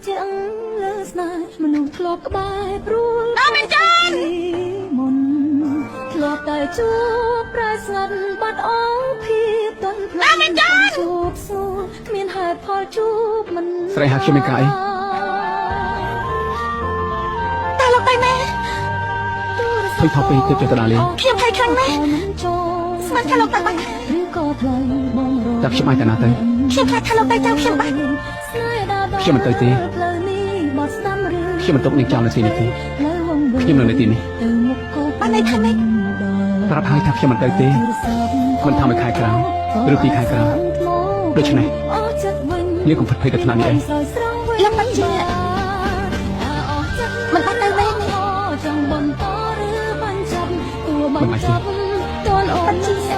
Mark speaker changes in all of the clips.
Speaker 1: ជាងលើស្នេហ៍មនុស្សធ្លាប់ក្បែរព្រួលដល់មិនចានមុនធ្លាប់តែជួបប្រែស្ងាត់បាត់អស់ភាពទន់ភ្លន់ជួបសួរគ្មានហេតុផលជួបមិន
Speaker 2: ស្រីហៅខ្ញុំមិនកាយ
Speaker 1: តែលោកតែម៉ែ
Speaker 2: ឃើញថោពេកទៅទៅដល់លេង
Speaker 1: ខ្ញុំភ័យខ្លាំងណាស់ស្មានថាលោកតែបាត់ឬក៏ថ្លៃបងរង
Speaker 2: តែខ្ញុំអាចទៅណាទៅ
Speaker 1: ខ្ញុំខ្លាចថាលោកតែចៅខ្ញុំបាត់
Speaker 2: ខ្ញុំមិនទៅទេខ្ញុំមិនទុកនឹងចោលនៅទីនេះទេខ្ញុំនៅទីនេះ
Speaker 1: បានន័យថាម៉េច
Speaker 2: ប្រាប់ហើយថាខ្ញុំមិនទៅទេមិនថាមួយខែក្រោយឬ2ខែក្រោយដូច្នេះនាងកុំភ័យទៅថ្នាក់នេះឯង
Speaker 1: លោកមិនជាមិនបានទៅមែនទេចង់បន្តឬបានចាប់តួបានចាប់តួអូនជាស្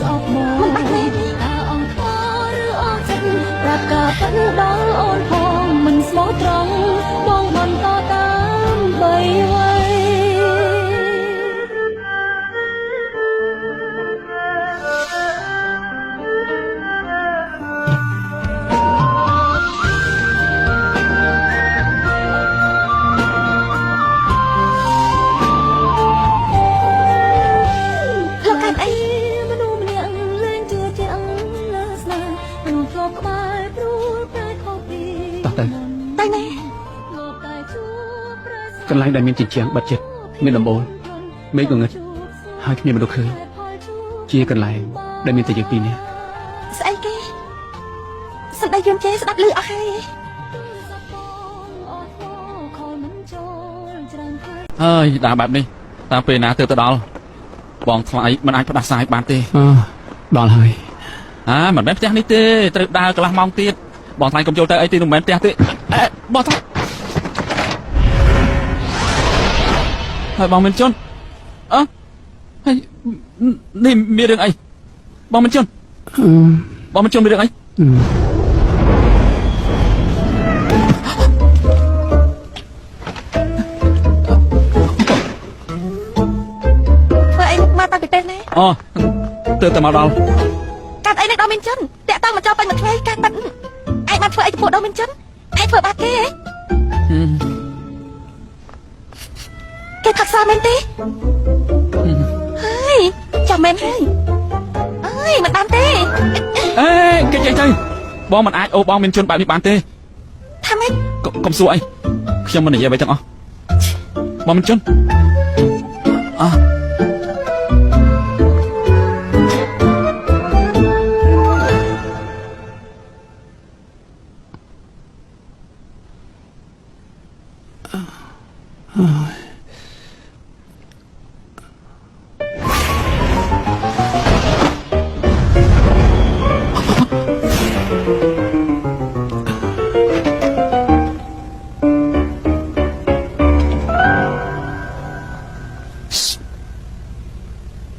Speaker 1: អប់មកមិនបានមែនទេអង្គខ្វល់ឬអស់ចិត្តប្រាប់ការពិតដល់អូនផងមិនស្មោះត្រង់បងបន្តតាមបីវ័យ
Speaker 2: កន្លែងដែលមានជញ្ជាំងបិទជិតមានដំបូលមេឃងងឹតហើយគ្មានមនុស្សឃើញជាកន្លែងដែលមានតែយើងពីរនាក់
Speaker 1: ស្អីគេសម្ដីយំជេរស្ដាប់ឮអស់ហើយ
Speaker 3: ហើយដើរបែបនេះតាមពេលណាទៅដល់បងថ្លៃមិនអាចផ្ដាសាយបានទេ
Speaker 2: ដល់ហើយ
Speaker 3: មិនមែនផ្ទះនេះទេត្រូវដើរកន្លះម៉ោងទៀតបងថ្លៃកុំចូលទៅអីទេមិនមែនផ្ទះទេបងថ្លៃហើយបងមិនជន់ហើយនេះមានរឿងអីបងមិនជន់បងមិនជន់មានរឿងអី
Speaker 1: ធ្វើអីមកតាំងពីពេលណា
Speaker 3: ទៅមកដល់
Speaker 1: កាត់អីនេះដល់មានជន់តាក់តងមកចោលពេញមួយថ្ងៃកាត់បាត់ឯងបានធ្វើអីទៅពួកដល់មានជន់ឯងធ្វើបាបគេហ៎គេផឹកសាមែនទេហើយចាំមែនហើយអើយមិនបានទេ
Speaker 3: គេចេះទៅបងមិនអាចអូបងមានជន់បែបនេះបានទេ
Speaker 1: ថាម៉េច
Speaker 3: កុំសួរអីខ្ញុំមិននិយាយអ្វីទាំងអស់បងមានជន់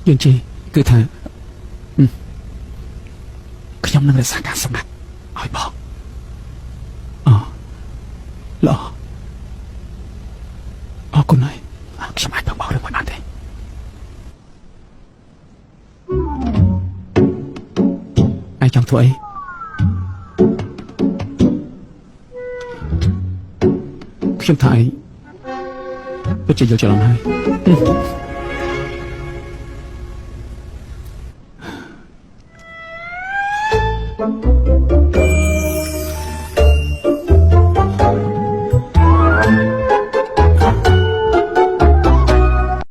Speaker 2: យន់ជីគឺថាខ្ញុំនឹងរក្សាការសម្ងាត់ឲ្យបងល្អអរគុណហើយខ្ញុំអាចបងរឿងមួយបានទេឯងចង់ធ្វើអីខ្ញុំថាឯងពិតជាយល់ច្រឡំហើយ